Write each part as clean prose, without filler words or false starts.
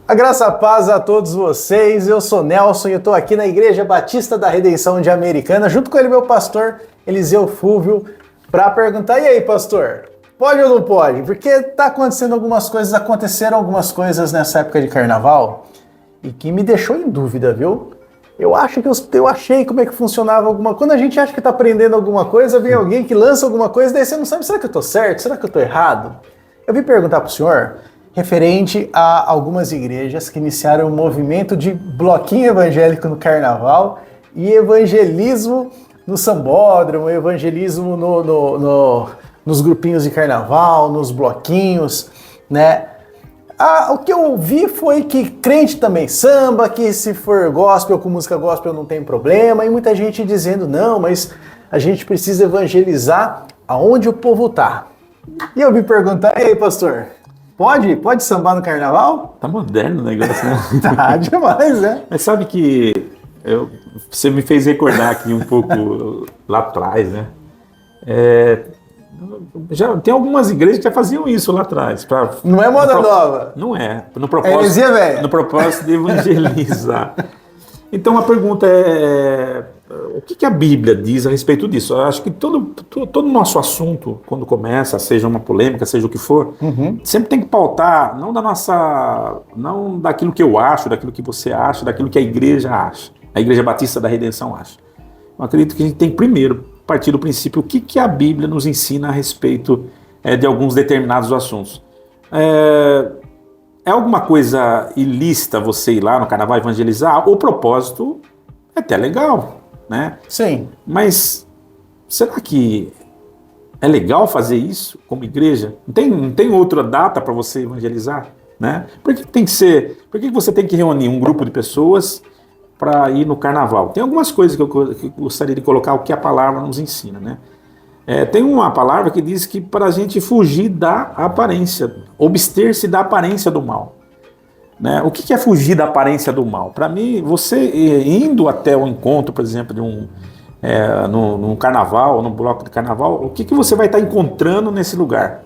A graça e a paz a todos vocês, eu sou Nelson e eu estou aqui na Igreja Batista da Redenção de Americana, junto com ele, meu pastor Eliseu Fúvio, para perguntar, e aí, pastor, pode ou não pode? Porque aconteceram algumas coisas nessa época de carnaval e que me deixou em dúvida, viu? Eu achei como é que funcionava alguma coisa. Quando a gente acha que está aprendendo alguma coisa, vem alguém que lança alguma coisa, daí você não sabe, será que eu estou certo? Será que eu estou errado? Eu vim perguntar para o senhor referente a algumas igrejas que iniciaram um movimento de bloquinho evangélico no carnaval e evangelismo no sambódromo, evangelismo nos grupinhos de carnaval, nos bloquinhos, né? O que eu vi foi que crente também samba, que se for gospel com música gospel não tem problema, e muita gente dizendo, não, mas a gente precisa evangelizar aonde o povo tá. E eu me perguntar, e aí, pastor, pode sambar no carnaval? Tá moderno o negócio, né? Tá demais, né? Mas sabe que você me fez recordar aqui um pouco lá atrás, né? Já tem algumas igrejas que já faziam isso lá atrás. Não é moda nova. Não é. Heresia velha. No propósito de evangelizar. Então a pergunta é, o que a Bíblia diz a respeito disso? Eu acho que todo nosso assunto, quando começa, seja uma polêmica, seja o que for, sempre tem que pautar, não daquilo que eu acho, daquilo que você acha, daquilo que a igreja acha, a Igreja Batista da Redenção acha. Eu acredito que a gente tem primeiro partir do princípio o que a Bíblia nos ensina a respeito de alguns determinados assuntos. É alguma coisa ilícita você ir lá no carnaval evangelizar? O propósito é até legal, né? Sim. Mas será que é legal fazer isso como igreja? Não tem outra data para você evangelizar, né? Por que você tem que reunir um grupo de pessoas para ir no carnaval? Tem algumas coisas que eu gostaria de colocar o que a palavra nos ensina, né? Tem uma palavra que diz que para a gente fugir da aparência, abster-se da aparência do mal, né? O que é fugir da aparência do mal? Para mim, você indo até o encontro, por exemplo, de no carnaval, no bloco de carnaval, o que você vai estar encontrando nesse lugar?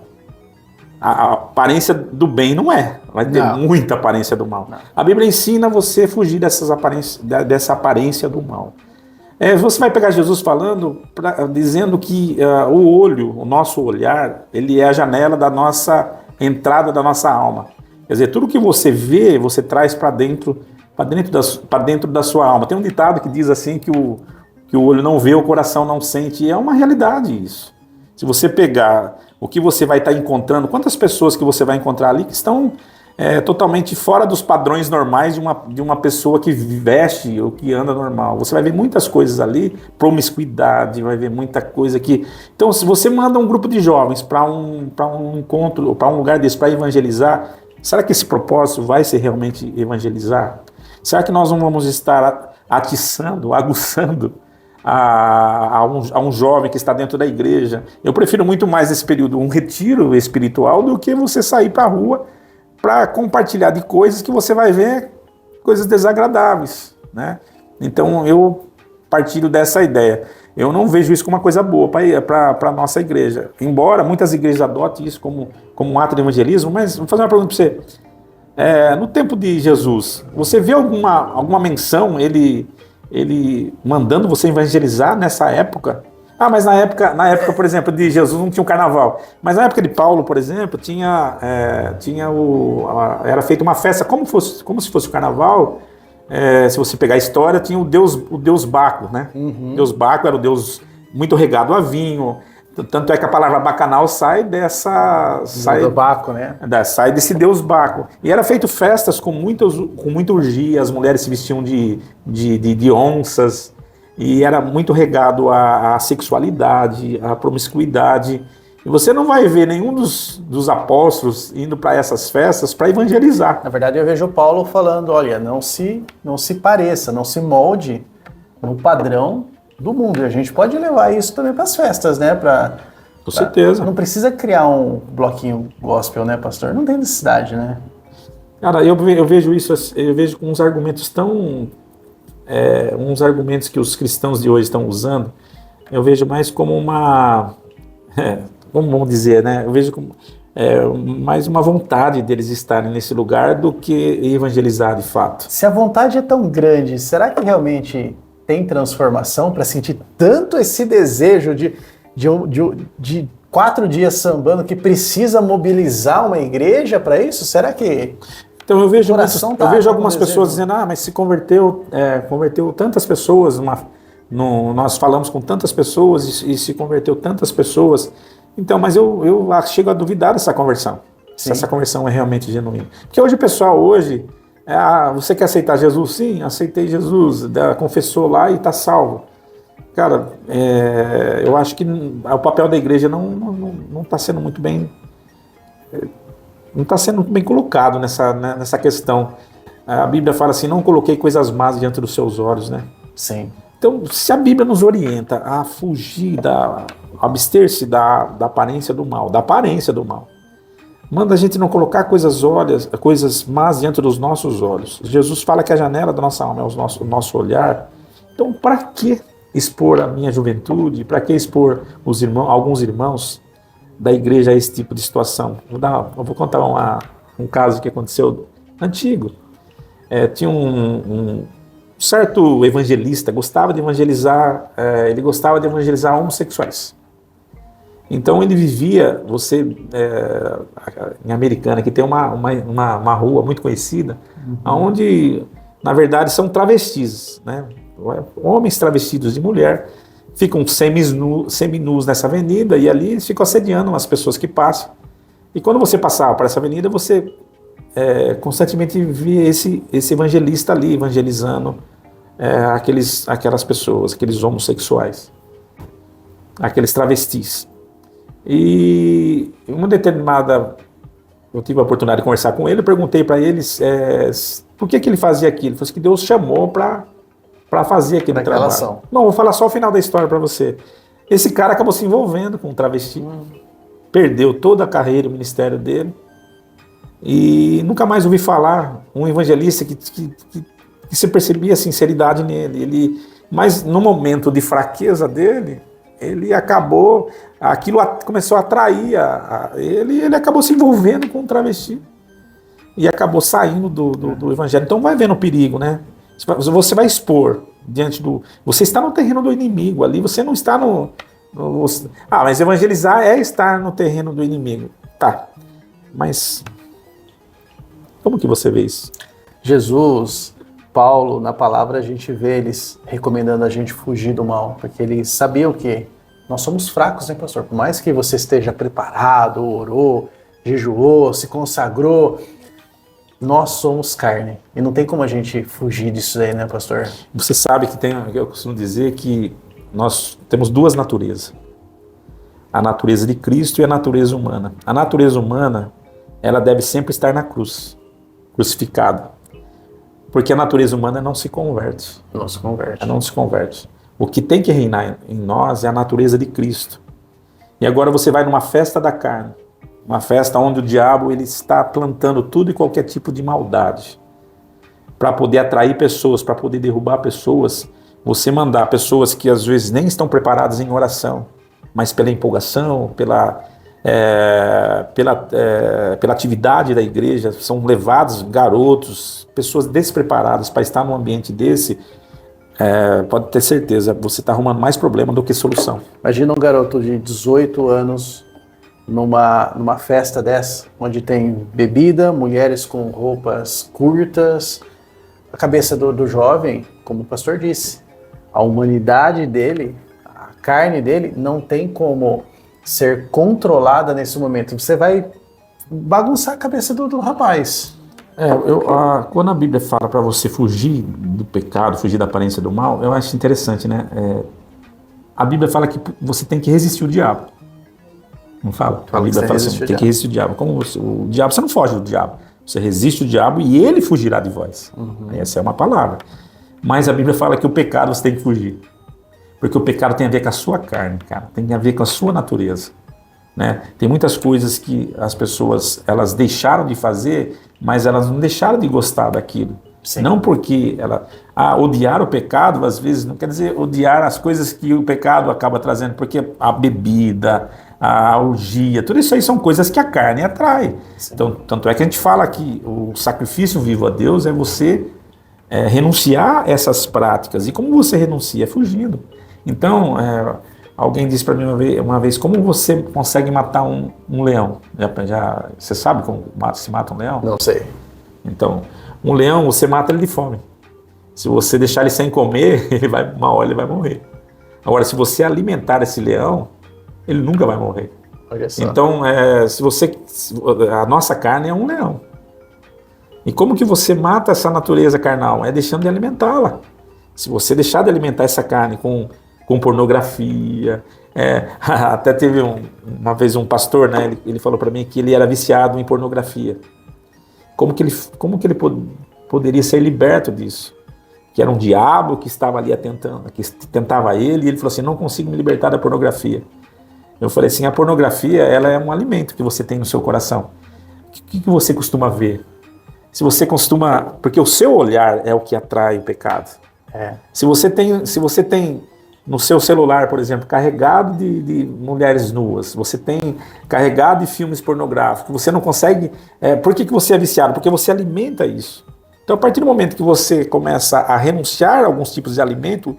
A aparência do bem não é, vai ter muita aparência do mal. Não. A Bíblia ensina você a fugir dessa aparência do mal. Você vai pegar Jesus falando, dizendo que o nosso olhar, ele é a janela da nossa entrada da nossa alma. Quer dizer, tudo que você vê, você traz para dentro da sua alma. Tem um ditado que diz assim que o olho não vê, o coração não sente, e é uma realidade isso. Se você pegar o que você vai estar encontrando, quantas pessoas que você vai encontrar ali que estão totalmente fora dos padrões normais de uma pessoa que veste ou que anda normal. Você vai ver muitas coisas ali, promiscuidade, vai ver muita coisa que... Então, se você manda um grupo de jovens para um encontro, para um lugar desse, para evangelizar, será que esse propósito vai ser realmente evangelizar? Será que nós não vamos estar atiçando, aguçando a um jovem que está dentro da igreja? Eu prefiro muito mais esse período, um retiro espiritual, do que você sair para a rua para compartilhar de coisas que você vai ver coisas desagradáveis, né? Então eu partilho dessa ideia. Eu não vejo isso como uma coisa boa para a nossa igreja, embora muitas igrejas adotem isso como um ato de evangelismo. Mas vou fazer uma pergunta para você. No tempo de Jesus, você vê alguma menção ele mandando você evangelizar nessa época? Mas na época, por exemplo, de Jesus não tinha um carnaval. Mas na época de Paulo, por exemplo, era feita uma festa como se fosse o carnaval. Se você pegar a história, tinha o deus Baco, né? O deus Baco era o deus muito regado a vinho. Tanto é que a palavra bacanal sai do Baco, né? Sai desse deus Baco. E era feito festas com muita orgia, as mulheres se vestiam de onças, e era muito regado à sexualidade, à promiscuidade. E você não vai ver nenhum dos apóstolos indo para essas festas para evangelizar. Na verdade, eu vejo Paulo falando, olha, não se pareça, não se molde no padrão do mundo. E a gente pode levar isso também para as festas, né? Com certeza. Não precisa criar um bloquinho gospel, né, pastor? Não tem necessidade, né? Cara, eu vejo isso, eu vejo com uns argumentos uns argumentos que os cristãos de hoje estão usando, eu vejo mais como uma... como vamos dizer, né? Eu vejo como mais uma vontade deles estarem nesse lugar do que evangelizar de fato. Se a vontade é tão grande, será que realmente tem transformação para sentir tanto esse desejo de 4 dias sambando que precisa mobilizar uma igreja para isso? Será que... Então eu vejo, tá algumas pessoas dizendo, mas se converteu tantas pessoas, nós falamos com tantas pessoas e se converteu tantas pessoas. Então, mas eu chego a duvidar dessa conversão, se essa conversão é realmente genuína. Porque hoje o pessoal, você quer aceitar Jesus? Sim, aceitei Jesus, confessou lá e está salvo. Cara, eu acho que o papel da igreja não está sendo muito bem... Não está sendo muito bem colocado nessa questão. A Bíblia fala assim, não coloquei coisas más diante dos seus olhos, né? Sim. Então, se a Bíblia nos orienta a fugir, abster-se da aparência do mal, manda a gente não colocar coisas más diante dos nossos olhos. Jesus fala que a janela da nossa alma é o nosso olhar. Então, para que expor a minha juventude? Para que expor alguns irmãos da igreja a esse tipo de situação? Eu vou contar um caso que aconteceu antigo. Tinha um certo evangelista, gostava de evangelizar homossexuais. Então ele vivia, em Americana, que tem uma rua muito conhecida, onde, na verdade, são travestis, né? Homens travestidos de mulher, ficam seminus nessa avenida e ali eles ficam assediando as pessoas que passam. E quando você passava por essa avenida, você constantemente via esse evangelista ali, evangelizando aquelas pessoas, aqueles homossexuais, aqueles travestis. E uma determinada, eu tive a oportunidade de conversar com ele, eu perguntei para eles por que ele fazia aquilo. Ele falou assim, que Deus chamou para fazer aquele trabalho. Ação. Não, vou falar só o final da história para você. Esse cara acabou se envolvendo com um travesti, perdeu toda a carreira, o ministério dele, e nunca mais ouvi falar um evangelista que se percebia a sinceridade nele. Mas no momento de fraqueza dele, ele acabou, aquilo começou a atrair ele acabou se envolvendo com um travesti e acabou saindo do evangelho. Então vai vendo o perigo, né? Você vai expor diante você está no terreno do inimigo, ali você não está mas evangelizar é estar no terreno do inimigo. Tá, mas como que você vê isso? Jesus, Paulo, na palavra a gente vê eles recomendando a gente fugir do mal, porque eles sabiam que nós somos fracos, né, pastor? Por mais que você esteja preparado, orou, jejuou, se consagrou, nós somos carne. E não tem como a gente fugir disso aí, né, pastor? Você sabe que eu costumo dizer que nós temos duas naturezas. A natureza de Cristo e a natureza humana. A natureza humana, ela deve sempre estar na cruz, crucificada. Porque a natureza humana não se converte. Não se converte. Ela não se converte. O que tem que reinar em nós é a natureza de Cristo. E agora você vai numa festa da carne, uma festa onde o diabo ele está plantando tudo e qualquer tipo de maldade para poder atrair pessoas, para poder derrubar pessoas. Você mandar pessoas que às vezes nem estão preparadas em oração, mas pela empolgação, pela atividade da igreja, são levados garotos, pessoas despreparadas para estar num ambiente desse, pode ter certeza, você está arrumando mais problema do que solução. Imagina um garoto de 18 anos numa festa dessa, onde tem bebida, mulheres com roupas curtas. A cabeça do jovem, como o pastor disse, a humanidade dele, a carne dele, não tem como ser controlada nesse momento. Você vai bagunçar a cabeça do rapaz. Quando a Bíblia fala para você fugir do pecado, fugir da aparência do mal, eu acho interessante, né? A Bíblia fala que você tem que resistir o diabo. Não fala? A Bíblia fala assim, tem que resistir o diabo. Como o diabo, você não foge do diabo. Você resiste o diabo e ele fugirá de vós. Essa é uma palavra. Mas a Bíblia fala que o pecado você tem que fugir. Porque o pecado tem a ver com a sua carne, cara. Tem a ver com a sua natureza. Né? Tem muitas coisas que as pessoas elas deixaram de fazer, mas elas não deixaram de gostar daquilo. Sim. Não porque odiar o pecado, às vezes, não quer dizer odiar as coisas que o pecado acaba trazendo, porque a bebida, a algia, tudo isso aí são coisas que a carne atrai. Então, tanto é que a gente fala que o sacrifício vivo a Deus é você renunciar a essas práticas. E como você renuncia? É fugindo. Então, alguém disse para mim uma vez, como você consegue matar um leão? Você sabe como se mata um leão? Não sei. Então, um leão, você mata ele de fome. Se você deixar ele sem comer, uma hora ele vai morrer. Agora, se você alimentar esse leão, ele nunca vai morrer. Olha só. Então, a nossa carne é um leão. E como que você mata essa natureza carnal? É deixando de alimentá-la. Se você deixar de alimentar essa carne com pornografia, até teve uma vez um pastor, né? Ele falou para mim que ele era viciado em pornografia. Como que ele poderia ser liberto disso? Que era um diabo que estava ali que tentava ele, e ele falou assim, não consigo me libertar da pornografia. Eu falei assim, a pornografia, ela é um alimento que você tem no seu coração. O que você costuma ver? Se você costuma... Porque o seu olhar é o que atrai o pecado. Se você tem no seu celular, por exemplo, carregado de mulheres nuas, você tem carregado de filmes pornográficos, você não consegue... por que você é viciado? Porque você alimenta isso. Então, a partir do momento que você começa a renunciar a alguns tipos de alimento,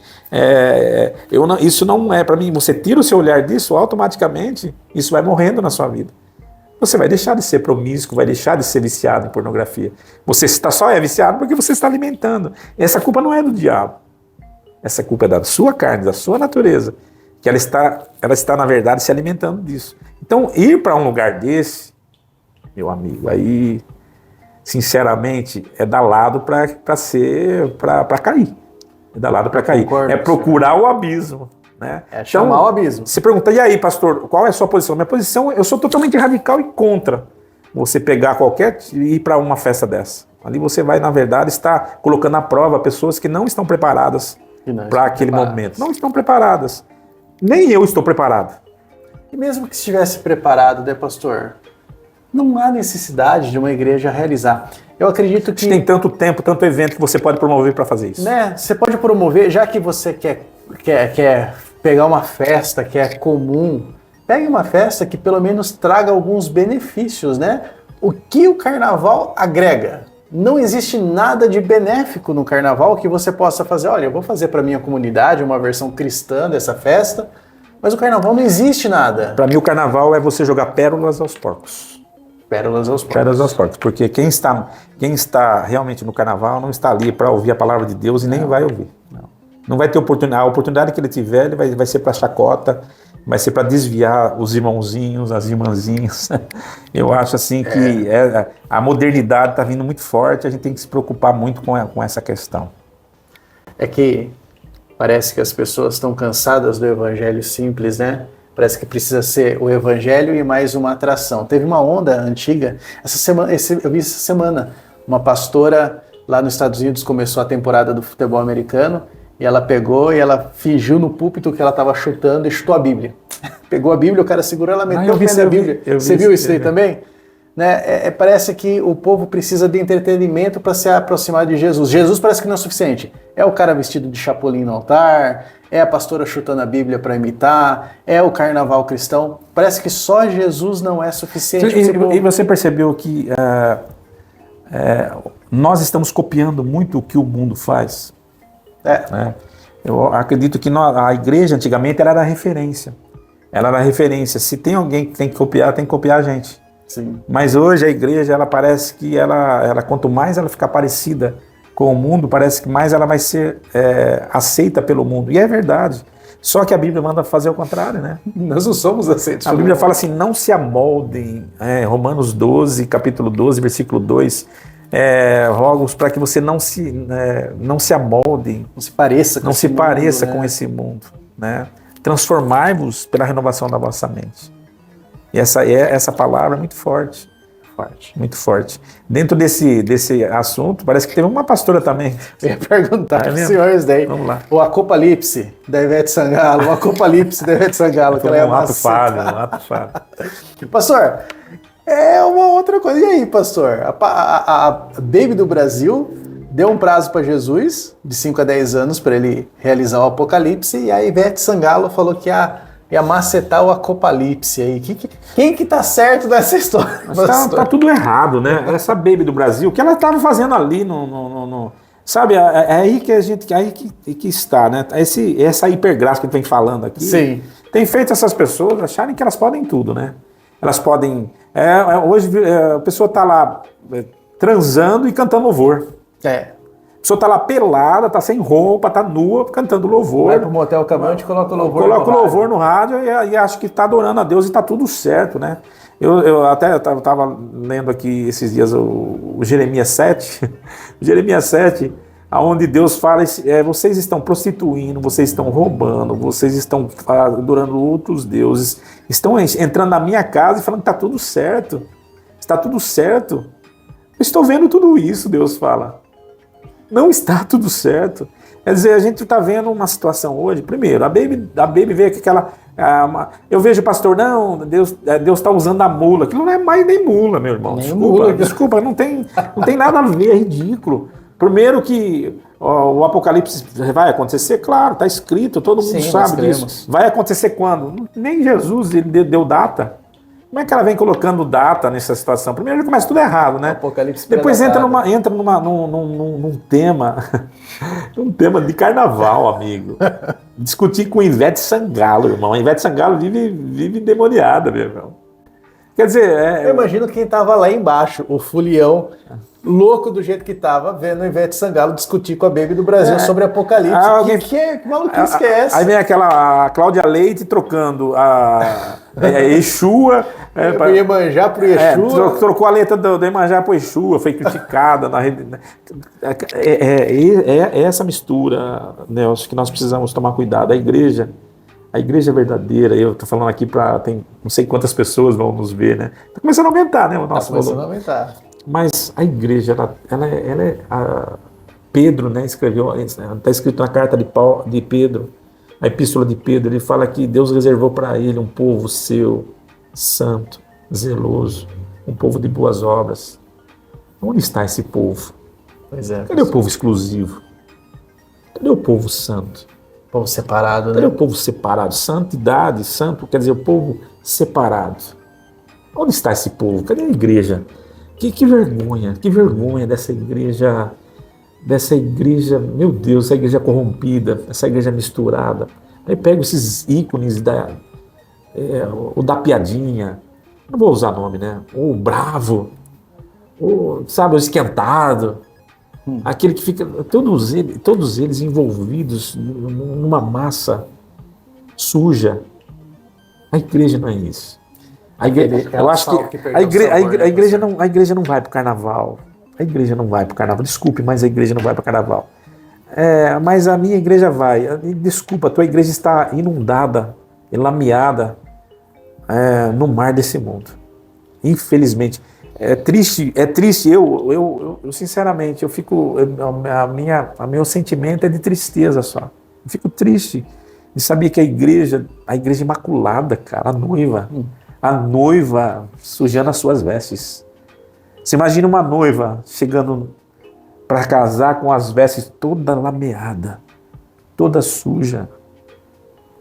isso não é para mim, você tira o seu olhar disso, automaticamente isso vai morrendo na sua vida. Você vai deixar de ser promíscuo, vai deixar de ser viciado em pornografia. Você só é viciado porque você está alimentando. Essa culpa não é do diabo. Essa culpa é da sua carne, da sua natureza, que ela está na verdade, se alimentando disso. Então, ir para um lugar desse, meu amigo, aí... sinceramente, é dar lado para cair. É dar lado para cair. Concordo, procurar o abismo. Né? Chamar então, o abismo. Você pergunta, e aí, pastor, qual é a sua posição? Minha posição, eu sou totalmente radical e contra você pegar e ir para uma festa dessa. Ali você vai, na verdade, estar colocando à prova pessoas que não estão preparadas para aquele momento. Não estão preparadas. Nem eu estou preparado. E mesmo que estivesse preparado, né, pastor? Não há necessidade de uma igreja realizar. Eu acredito que... Tem tanto tempo, tanto evento que você pode promover para fazer isso. Né? Você pode promover, já que você quer pegar uma festa que é comum, pegue uma festa que pelo menos traga alguns benefícios, né? O que o carnaval agrega? Não existe nada de benéfico no carnaval que você possa fazer. Olha, eu vou fazer para minha comunidade uma versão cristã dessa festa, mas o carnaval não existe nada. Para mim o carnaval é você jogar pérolas aos porcos. Pérolas aos porcos. Pérolas aos porcos, porque quem está realmente no carnaval não está ali para ouvir a palavra de Deus e nem vai ouvir. Não vai ter oportunidade. A oportunidade que ele tiver, ele vai ser para chacota, vai ser para desviar os irmãozinhos, as irmãzinhas. Eu acho assim que a modernidade está vindo muito forte, a gente tem que se preocupar muito com essa questão. É que parece que as pessoas estão cansadas do evangelho simples, né? Parece que precisa ser o evangelho e mais uma atração. Teve uma onda antiga, eu vi essa semana, uma pastora lá nos Estados Unidos começou a temporada do futebol americano e ela pegou e ela fingiu no púlpito que ela estava chutando e chutou a Bíblia. Pegou a Bíblia, o cara segurou, ela meteu o pé na Bíblia. Você viu isso aí também? Né? Parece que o povo precisa de entretenimento para se aproximar de Jesus. Jesus parece que não é suficiente. É o cara vestido de chapolim no altar, é a pastora chutando a Bíblia para imitar, é o carnaval cristão. Parece que só Jesus não é suficiente. E você percebeu que nós estamos copiando muito o que o mundo faz? Né? Eu acredito que a igreja antigamente era a referência. Ela era a referência. Se tem alguém que tem que copiar a gente. Sim. Mas hoje a igreja, ela parece que ela quanto mais ela ficar parecida com o mundo, parece que mais ela vai ser aceita pelo mundo. E é verdade. Só que a Bíblia manda fazer o contrário, né? Nós não somos aceitos. A Bíblia fala assim, não se amoldem. Romanos 12, capítulo 12, versículo 2. Rogo para que você não se amoldem. Não se pareça com esse mundo. Né? Transformai-vos pela renovação da vossa mente. E essa palavra é muito forte. Muito forte. Dentro desse assunto, parece que teve uma pastora também. Eu ia perguntar para os senhores daí. Vamos lá. O Apocalipse da Ivete Sangalo. O Apocalipse da Ivete Sangalo. Um ato falho. Pastor, é uma outra coisa. E aí, pastor? A Baby do Brasil deu um prazo para Jesus, de 5 a 10 anos, para ele realizar o Apocalipse. E a Ivete Sangalo falou que ia macetar o Apocalipse aí. Quem que tá certo nessa história? Mas tá tudo errado, né? Essa Baby do Brasil, o que ela estava fazendo ali sabe, é aí que a gente, aí que está, né? Essa hipergraça que a gente vem falando aqui, Sim. Tem feito essas pessoas acharem que elas podem tudo, né? Elas podem, hoje a pessoa tá lá transando e cantando louvor. A pessoa tá lá pelada, tá sem roupa, tá nua, cantando louvor. Vai pro motel Camante e coloca o louvor Coloca o louvor no rádio e acha que tá adorando a Deus e tá tudo certo, né? Eu até tava lendo aqui esses dias o Jeremias 7, Jeremias 7, onde Deus fala, vocês estão prostituindo, vocês estão roubando, vocês estão adorando outros deuses, estão entrando na minha casa e falando que tá tudo certo, está tudo certo. Eu estou vendo tudo isso, Deus fala. Não está tudo certo. Quer dizer, a gente está vendo uma situação hoje. Primeiro, a Baby veio com aquela. Eu vejo o pastor, não, Deus está usando a mula. Aquilo não é mais nem mula, meu irmão. Desculpa, não tem nada a ver, é ridículo. Primeiro que o Apocalipse vai acontecer, claro, está escrito, todo mundo sabe disso. Vai acontecer quando? Nem Jesus ele deu data. Como é que ela vem colocando data nessa situação? Primeiro começa tudo errado, né? Apocalipse depois entra num tema, um tema de carnaval, amigo. Discutir com Ivete Sangalo, irmão. A Ivete Sangalo vive endemoniada, meu irmão. Quer dizer... Eu imagino quem estava lá embaixo, o Fulião, louco do jeito que estava, vendo a Ivete Sangalo discutir com a Baby do Brasil sobre Apocalipse. Que maluquice que é essa? Aí vem a Cláudia Leite trocando a Exua... Pro Iemanjá, pro Exua. Trocou a letra do Iemanjá pro Exua, foi criticada na rede. Essa mistura, Nelson, que nós precisamos tomar cuidado. A igreja verdadeira, eu tô falando aqui tem não sei quantas pessoas vão nos ver, né? Tá começando a aumentar, né? Tá começando a aumentar. Mas a igreja, Pedro, né, escreveu, está escrito na carta de Pedro, a epístola de Pedro, ele fala que Deus reservou para ele um povo seu, santo, zeloso, um povo de boas obras. Onde está esse povo? Pois é. Cadê o povo exclusivo? Cadê o povo santo? Povo separado, Cadê né? o povo separado? Santidade, santo, quer dizer, o povo separado. Onde está esse povo? Cadê a igreja? Que vergonha dessa igreja, meu Deus, essa igreja corrompida, essa igreja misturada. Aí pego esses ícones o da piadinha, não vou usar nome, né? O bravo, o esquentado, aquele que fica, todos eles envolvidos numa massa suja. A igreja não é isso. Eu acho que a igreja não vai para o carnaval. A igreja não vai para o carnaval. Desculpe, mas a igreja não vai para o carnaval. Mas a minha igreja vai. Desculpa, a tua igreja está inundada, lameada no mar desse mundo. Infelizmente. É triste. Eu sinceramente, eu fico. Meu sentimento é de tristeza só. Eu fico triste de saber que a igreja imaculada, cara, a noiva sujando as suas vestes. Você imagina uma noiva chegando para casar com as vestes toda lameada, toda suja,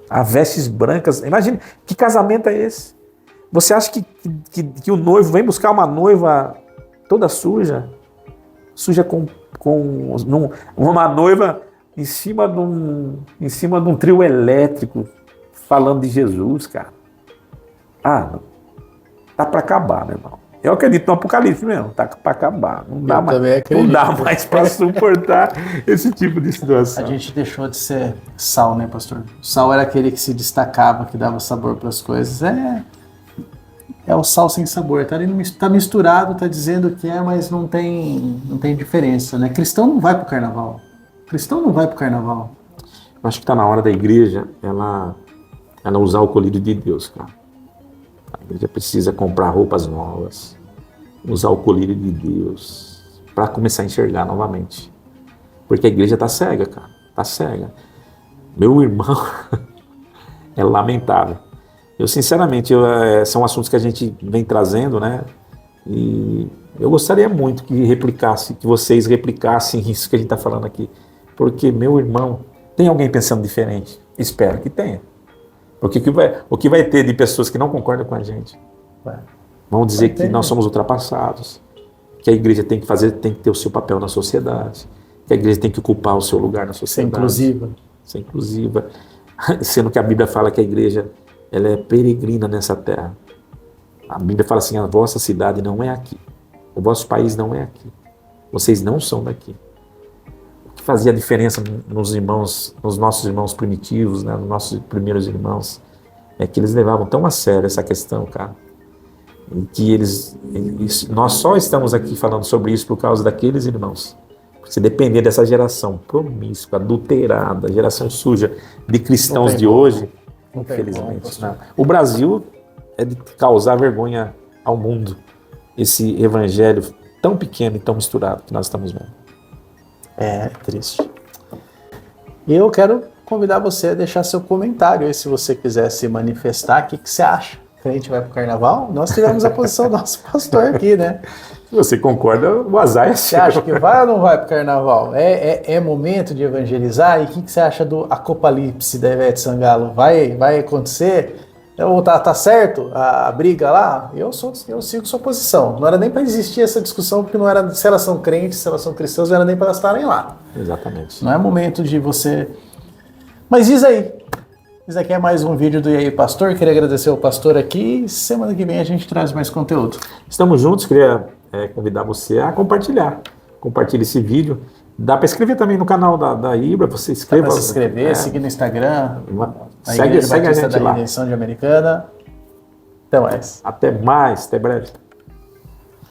as vestes brancas. Imagina, que casamento é esse? Você acha que o noivo vem buscar uma noiva toda suja com uma noiva em cima de um trio elétrico falando de Jesus, cara? Tá para acabar, meu irmão. Eu acredito no Apocalipse mesmo, tá para acabar. Não dá mais para suportar esse tipo de situação. A gente deixou de ser sal, né, pastor? O sal era aquele que se destacava, que dava sabor para as coisas. É o sal sem sabor. Tá misturado, tá dizendo que mas não tem diferença, né? Cristão não vai pro carnaval. Eu acho que tá na hora da igreja ela usar o colírio de Deus, cara. A igreja precisa comprar roupas novas, usar o colírio de Deus para começar a enxergar novamente. Porque a igreja tá cega, cara. Tá cega. Meu irmão, é lamentável. Eu, sinceramente, são assuntos que a gente vem trazendo, né? E eu gostaria muito que vocês replicassem isso que a gente está falando aqui. Porque, meu irmão, tem alguém pensando diferente? Espero que tenha. Porque o que vai ter de pessoas que não concordam com a gente? Vão dizer que nós somos ultrapassados, que a igreja tem que ter o seu papel na sociedade, que a igreja tem que ocupar o seu lugar na sociedade. Ser inclusiva. Sendo que a Bíblia fala que a igreja ela é peregrina nessa terra. A Bíblia fala assim, a vossa cidade não é aqui, o vosso país não é aqui, vocês não são daqui. O que fazia a diferença nos nossos irmãos primitivos, né, nos nossos primeiros irmãos, é que eles levavam tão a sério essa questão, cara, e que nós só estamos aqui falando sobre isso por causa daqueles irmãos. Se depender dessa geração promíscua, adulterada, geração suja de cristãos de hoje, infelizmente. O Brasil é de causar vergonha ao mundo, esse evangelho tão pequeno e tão misturado que nós estamos vendo. É triste. E eu quero convidar você a deixar seu comentário aí, se você quiser se manifestar. O que você acha? Que a gente vai para o carnaval? Nós tivemos a posição do nosso pastor aqui, né? Se você concorda, o azar é seu. Você acha que vai ou não vai para o carnaval? É momento de evangelizar? E o que você acha do Acopalipse da Ivete Sangalo? Vai acontecer? Ou tá certo a briga lá? Eu sigo sua posição. Não era nem para existir essa discussão, porque não era se elas são crentes, se elas são cristãs, não era nem para elas estarem lá. Exatamente. Não é momento de você... Mas diz aí. Isso aqui é mais um vídeo do E aí, Pastor. Queria agradecer ao pastor aqui. Semana que vem a gente traz mais conteúdo. Estamos juntos. Queria convidar você a compartilhar. Compartilhe esse vídeo. Dá para escrever também no canal da Ibra. Você escreva. Dá para se inscrever, seguir no Instagram. Segue a gente da lá. Redenção de Americana. Até mais. Até mais. Até breve.